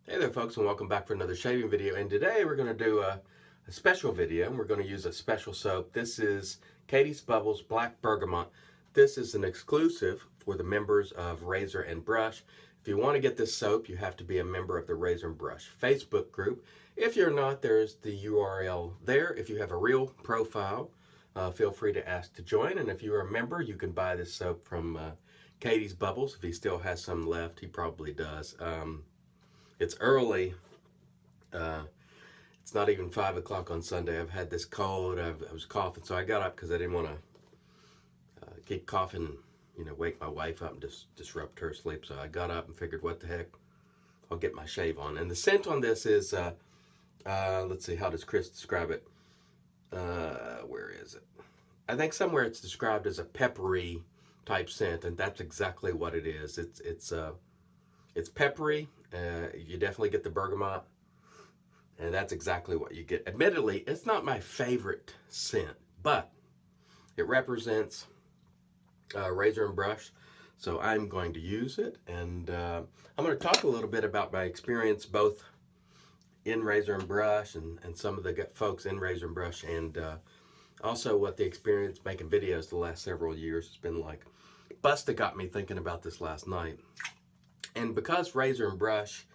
Hey there folks, and welcome back for another shaving video. And today we're going to do a special video, and we're going to use a special soap. This is Katie's Bubbles Black Bergamot. This is an exclusive for the members of Razor and Brush. If you want to get this soap, you have to be a member of the Razor and Brush Facebook group. If you're not, there's the URL there. If you have a real profile, feel free to ask to join. And if you're a member, you can buy this soap from Katie's Bubbles. If he still has some left, he probably does. It's early. It's not even 5 o'clock on Sunday. I've had this cold. I was coughing, so I got up because I didn't want to keep coughing, wake my wife up and just disrupt her sleep. So I got up and figured, what the heck, I'll get my shave on. And the scent on this is, let's see, how does Chris describe it? Where is it? I think somewhere it's described as a peppery type scent, and that's exactly what it is. It's peppery. You definitely get the bergamot, and that's exactly what you get. Admittedly, it's not my favorite scent, but it represents Razor and Brush, so I'm going to use it. And I'm going to talk a little bit about my experience both in Razor and Brush and some of the folks in Razor and Brush, and also what the experience making videos the last several years has been like. Busta got me thinking about this last night. And because Razor and Brush,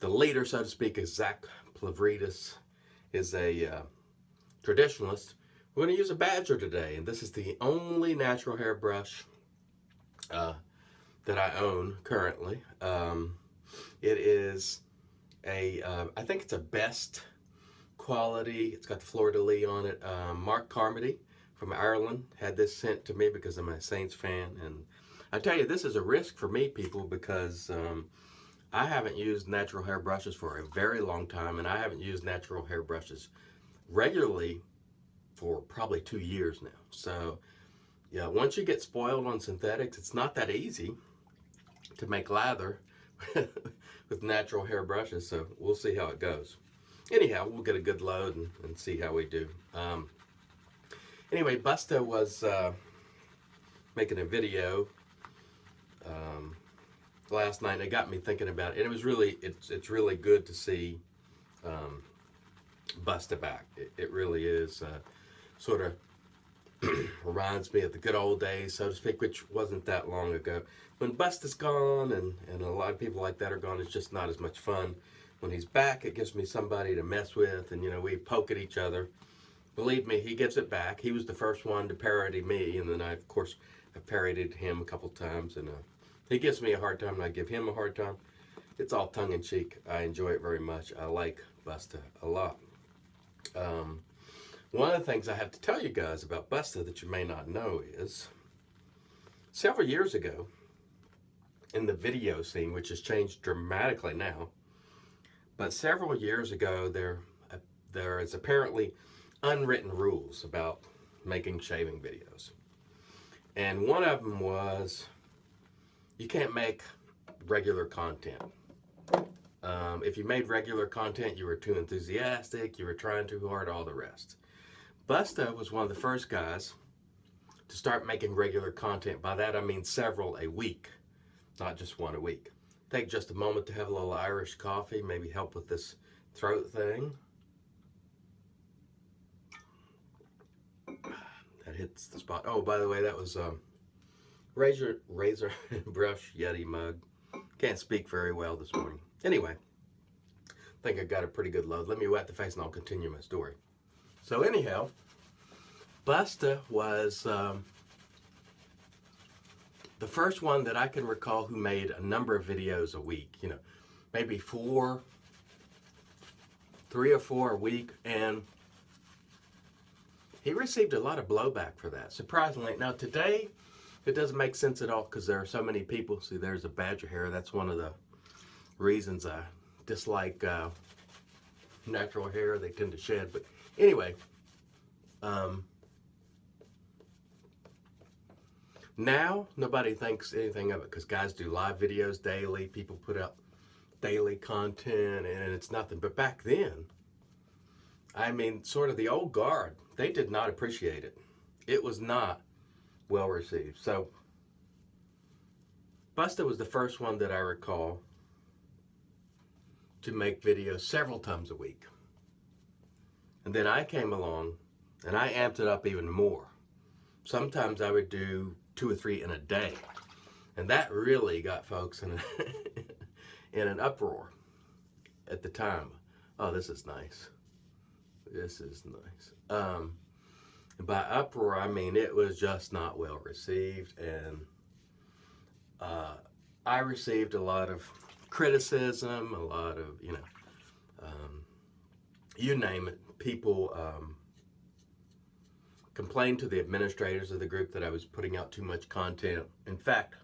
the leader, so to speak, is Zach Plavridis, is a traditionalist, we're going to use a Badger today. And this is the only natural hair brush that I own currently. It is I think it's a best quality. It's got the fleur-de-lis on it. Mark Carmody from Ireland had this sent to me because I'm a Saints fan, and I tell you, this is a risk for me, people, because I haven't used natural hair brushes for a very long time, and I haven't used natural hair brushes regularly for probably 2 years now. So, yeah, once you get spoiled on synthetics, it's not that easy to make lather with natural hair brushes, so we'll see how it goes. Anyhow, we'll get a good load and see how we do. Anyway, Busta was making a video last night, and it got me thinking about it. And it was really, it's really good to see Busta back. It really is sort of reminds me of the good old days, so to speak, which wasn't that long ago. When Busta's gone and a lot of people like that are gone, it's just not as much fun. When he's back, it gives me somebody to mess with, and we poke at each other. Believe me, he gives it back. He was the first one to parody me, and then of course, I've parodied him a couple times, and he gives me a hard time, and I give him a hard time. It's all tongue-in-cheek. I enjoy it very much. I like Busta a lot. One of the things I have to tell you guys about Busta that you may not know is, several years ago, in the video scene, which has changed dramatically now, but several years ago, there is apparently unwritten rules about making shaving videos. And one of them was, you can't make regular content. If you made regular content, you were too enthusiastic, you were trying too hard, all the rest. Busta was one of the first guys to start making regular content. By that I mean several a week, not just one a week. Take just a moment to have a little Irish coffee, maybe help with this throat thing. That hits the spot. Oh, by the way, that was Razor and Brush Yeti mug. Can't speak very well this morning. Anyway, I think I got a pretty good load. Let me wet the face and I'll continue my story. So anyhow, Busta was the first one that I can recall who made a number of videos a week. Maybe 3 or 4 a week, and he received a lot of blowback for that, surprisingly. Now today, it doesn't make sense at all because there are so many people. See, there's a badger hair. That's one of the reasons I dislike natural hair. They tend to shed. But anyway, now nobody thinks anything of it because guys do live videos daily. People put out daily content, and it's nothing. But back then, I mean, sort of the old guard, they did not appreciate it. It was not well received. So Busta was the first one that I recall to make videos several times a week. And then I came along and I amped it up even more. Sometimes I would do 2 or 3 in a day. And that really got folks in, in an uproar at the time. Oh, this is nice. This is nice. By uproar, I mean it was just not well received. And I received a lot of criticism, a lot of, you name it. People complained to the administrators of the group that I was putting out too much content. In fact,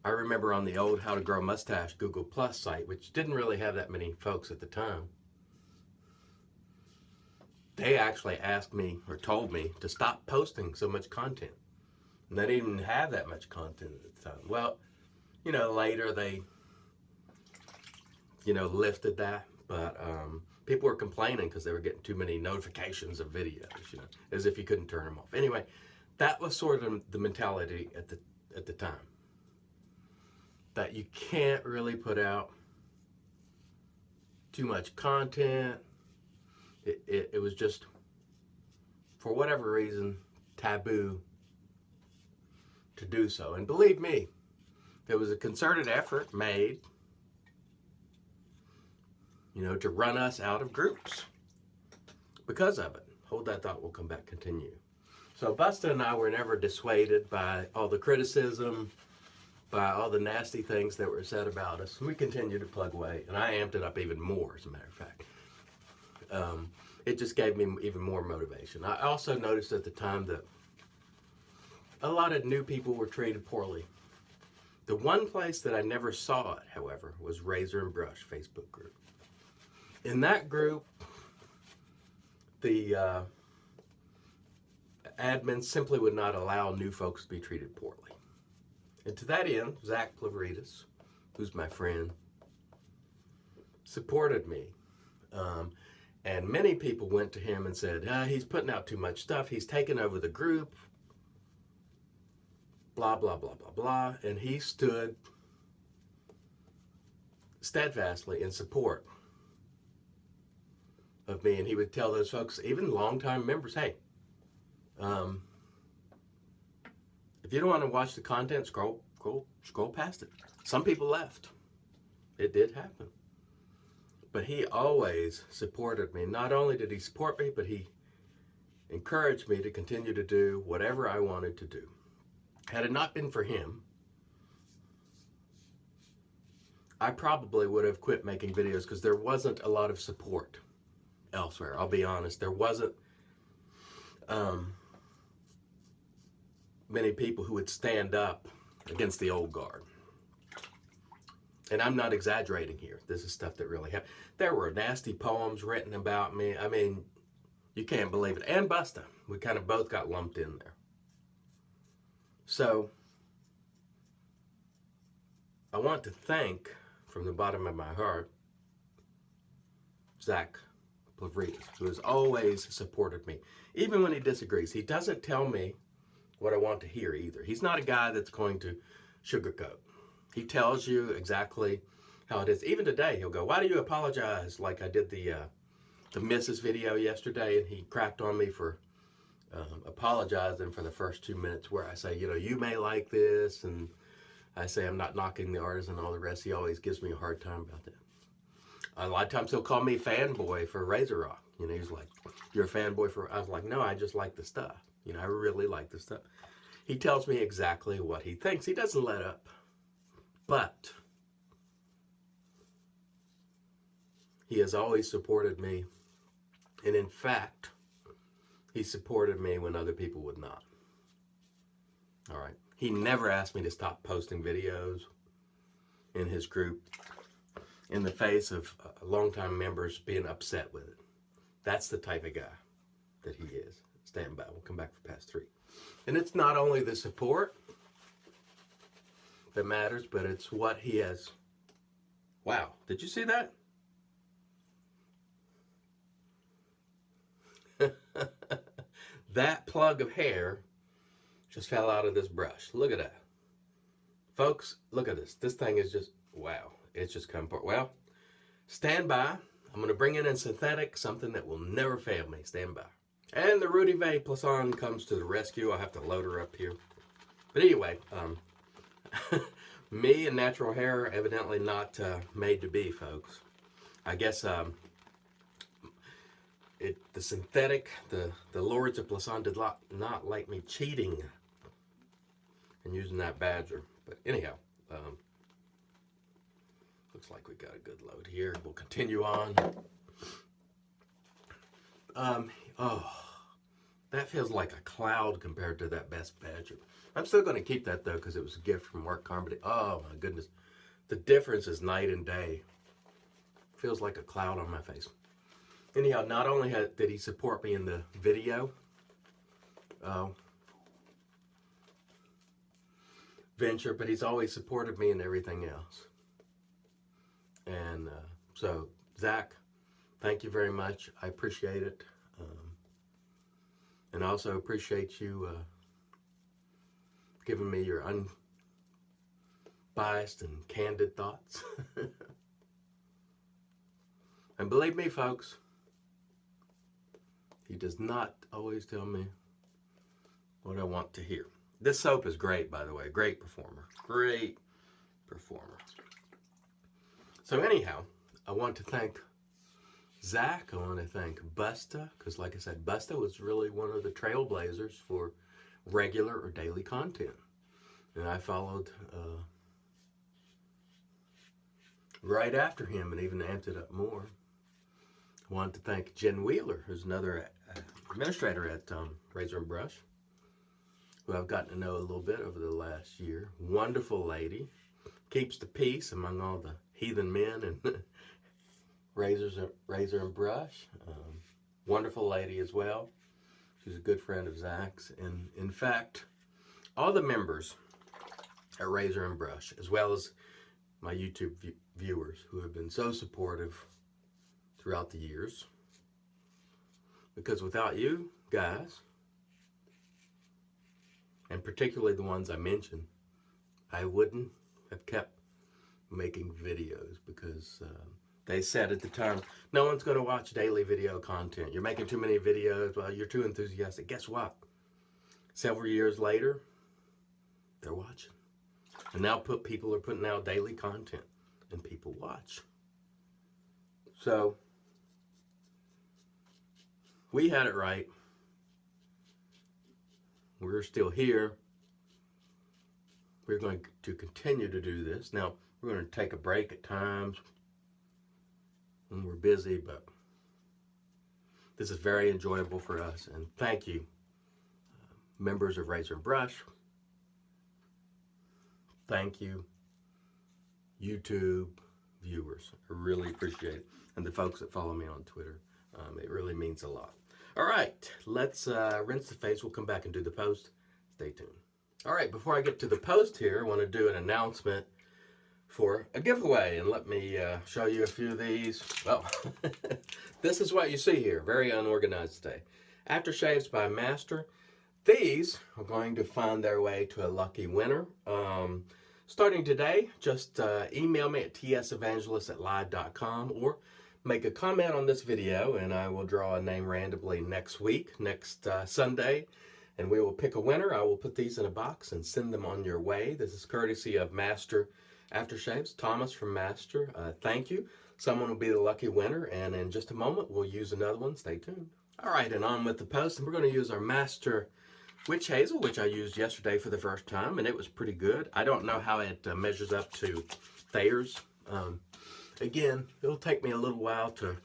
I remember on the old How to Grow Mustache Google Plus site, which didn't really have that many folks at the time, they actually asked me or told me to stop posting so much content. And they didn't even have that much content at the time. Well, later they, lifted that. But people were complaining because they were getting too many notifications of videos, as if you couldn't turn them off. Anyway, that was sort of the mentality at the time. That you can't really put out too much content. It was just, for whatever reason, taboo to do so. And believe me, there was a concerted effort made, to run us out of groups because of it. Hold that thought, we'll come back, continue. So Busta and I were never dissuaded by all the criticism, by all the nasty things that were said about us. We continued to plug away, and I amped it up even more, as a matter of fact. It just gave me even more motivation. I also noticed at the time that a lot of new people were treated poorly. The one place that I never saw it, however, was Razor and Brush Facebook group. In that group, the admins simply would not allow new folks to be treated poorly. And to that end, Zach Plavridis, who's my friend, supported me. And many people went to him and said, he's putting out too much stuff. He's taking over the group. Blah, blah, blah, blah, blah. And he stood steadfastly in support of me. And he would tell those folks, even longtime members, hey, if you don't want to watch the content, scroll past it. Some people left. It did happen. But he always supported me. Not only did he support me, but he encouraged me to continue to do whatever I wanted to do. Had it not been for him, I probably would have quit making videos because there wasn't a lot of support elsewhere. I'll be honest. There wasn't many people who would stand up against the old guard. And I'm not exaggerating here. This is stuff that really happened. There were nasty poems written about me. I mean, you can't believe it. And Busta. We kind of both got lumped in there. So, I want to thank, from the bottom of my heart, Zach Plavridis, who has always supported me. Even when he disagrees. He doesn't tell me what I want to hear either. He's not a guy that's going to sugarcoat. He tells you exactly how it is. Even today, he'll go, why do you apologize? Like I did the Mrs. video yesterday, and he cracked on me for apologizing for the first 2 minutes where I say, you may like this, and I say I'm not knocking the artist and all the rest. He always gives me a hard time about that. A lot of times he'll call me fanboy for Razor Rock. He's like, you're a fanboy for... I was like, no, I just like the stuff. I really like the stuff. He tells me exactly what he thinks. He doesn't let up. But he has always supported me. And in fact, he supported me when other people would not. All right. He never asked me to stop posting videos in his group in the face of longtime members being upset with it. That's the type of guy that he is. Stand by. We'll come back for past 3. And it's not only the support that matters, but it's what he has. Wow. Did you see that? That plug of hair just fell out of this brush. Look at that. Folks, look at this. This thing is just, wow, it's just come apart. Well, stand by. I'm going to bring in a synthetic, something that will never fail me. Stand by. And the Rudy Vay Plasson comes to the rescue. I have to load her up here. But anyway, me and natural hair are evidently not made to be, folks. I guess the synthetic, the Lords of Plasson did not like me cheating and using that badger. But anyhow, looks like we got a good load here. We'll continue on. Oh, that feels like a cloud compared to that best badger. I'm still going to keep that though because it was a gift from work karma. Oh my goodness, the difference is night and day. Feels like a cloud on my face. Anyhow, not only did he support me in the video venture, but he's always supported me in everything else. And so, Zach, thank you very much. I appreciate it. And I also appreciate you giving me your unbiased and candid thoughts. And believe me, folks, he does not always tell me what I want to hear. This soap is great, by the way. Great performer. Great performer. So anyhow, I want to thank Zach. I want to thank Busta, because like I said, Busta was really one of the trailblazers for regular or daily content. And I followed right after him and even amped it up more. I want to thank Jen Wheeler, who's another administrator at Razor and Brush, who I've gotten to know a little bit over the last year. Wonderful lady. Keeps the peace among all the heathen men and Razor and Brush. Wonderful lady as well. She's a good friend of Zach's. And in fact, all the members at Razor and Brush, as well as my YouTube viewers who have been so supportive throughout the years, because without you guys, and particularly the ones I mentioned, I wouldn't have kept making videos, because they said at the time, no one's going to watch daily video content. You're making too many videos. Well, you're too enthusiastic. Guess what? Several years later, they're watching. And now people are putting out daily content, and people watch. So, we had it right. We're still here. We're going to continue to do this. Now, we're going to take a break at times when we're busy, but this is very enjoyable for us. And thank you, members of Razor and Brush. Thank you, YouTube viewers. I really appreciate it. And the folks that follow me on Twitter. It really means a lot. All right, let's rinse the face. We'll come back and do the post. Stay tuned. All right, before I get to the post here, I want to do an announcement for a giveaway. And let me show you a few of these. Well, this is what you see here. Very unorganized today. Aftershaves by Master. These are going to find their way to a lucky winner. Starting today, just email me at tsevangelist@live.com or make a comment on this video, and I will draw a name randomly next week, next Sunday, and we will pick a winner. I will put these in a box and send them on your way. This is courtesy of Master Aftershaves, Thomas from Master. Thank you. Someone will be the lucky winner, and in just a moment, we'll use another one. Stay tuned. All right, and on with the post, and we're going to use our Master Witch Hazel, which I used yesterday for the first time, and it was pretty good. I don't know how it measures up to Thayer's. Again, it'll take me a little while to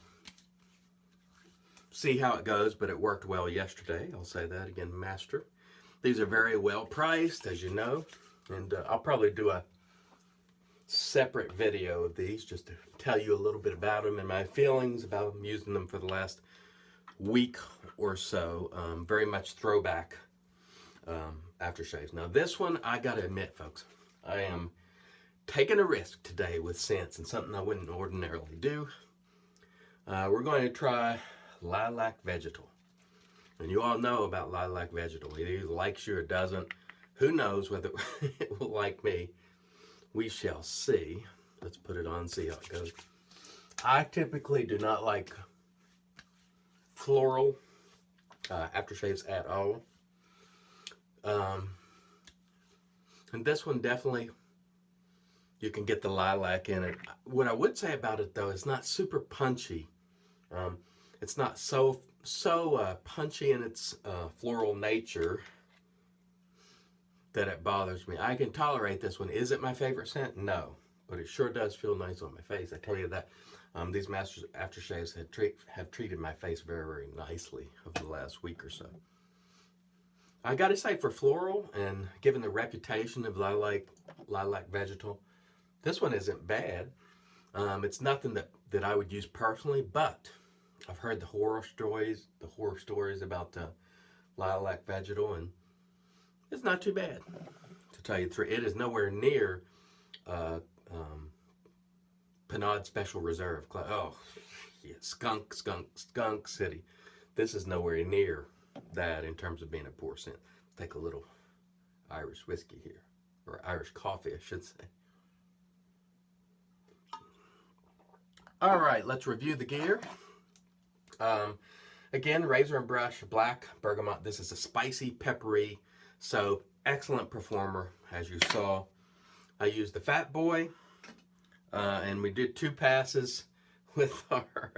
see how it goes, but it worked well yesterday. I'll say that again, Master. These are very well priced, as you know, and I'll probably do a separate video of these just to tell you a little bit about them and my feelings about them, using them for the last week or so. Very much throwback aftershaves. Now this one, I gotta admit, folks, I am taking a risk today with scents and something I wouldn't ordinarily do. We're going to try Lilac Vegetal. And you all know about Lilac Vegetal. It either likes you or doesn't. Who knows whether it will like me. We shall see. Let's put it on, see how it goes. I typically do not like floral aftershaves at all. And this one definitely, you can get the lilac in it. What I would say about it though, it's not super punchy. It's not so punchy in its floral nature that it bothers me. I can tolerate this one. Is it my favorite scent? No, but it sure does feel nice on my face. I tell you that. These Masters aftershaves have treated my face very, very nicely over the last week or so. I gotta say, for floral, and given the reputation of lilac vegetal, this one isn't bad. It's nothing that I would use personally, but I've heard the horror stories about lilac vegetal, and it's not too bad, to tell you the truth. It is nowhere near Pinard Special Reserve. Oh, yeah, skunk city. This is nowhere near that in terms of being a poor scent. Take a little Irish whiskey here, or Irish coffee, I should say. All right, let's review the gear. Again, razor and brush, Black Bergamot. This is a spicy, peppery soap. Excellent performer, as you saw. I used the Fat Boy, and we did 2 passes with our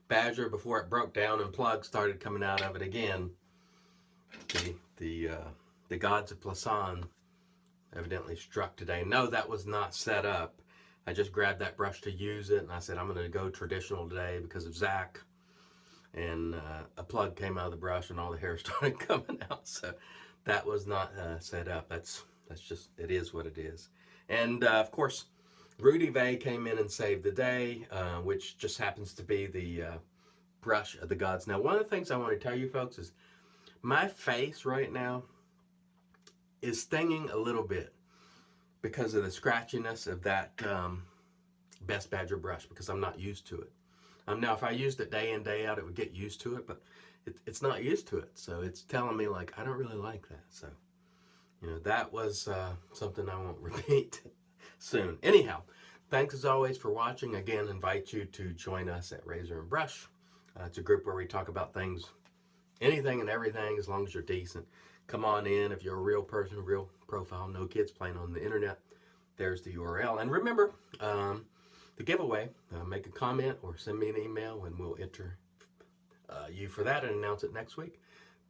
Badger before it broke down and plugs started coming out of it again. The gods of Plasan evidently struck today. No, that was not set up. I just grabbed that brush to use it, and I said I'm going to go traditional today because of Zach. And a plug came out of the brush, and all the hair started coming out. So that was not set up. That's just, it is what it is. And of course, Rudy Vay came in and saved the day, which just happens to be the brush of the gods. Now, one of the things I want to tell you folks is my face right now is stinging a little bit because of the scratchiness of that Best Badger brush, because I'm not used to it. Now, if I used it day in, day out, it would get used to it, but it's not used to it. So it's telling me, like, I don't really like that. So, you know, that was something I won't repeat soon. Anyhow, thanks as always for watching. Again, invite you to join us at Razor and Brush. It's a group where we talk about things, anything and everything, as long as you're decent. Come on in. If you're a real person, real profile, no kids playing on the internet, there's the URL. And remember, the giveaway, make a comment or send me an email and we'll enter you for that and announce it next week.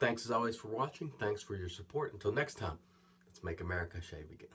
Thanks as always for watching. Thanks for your support. Until next time, let's make America shave again.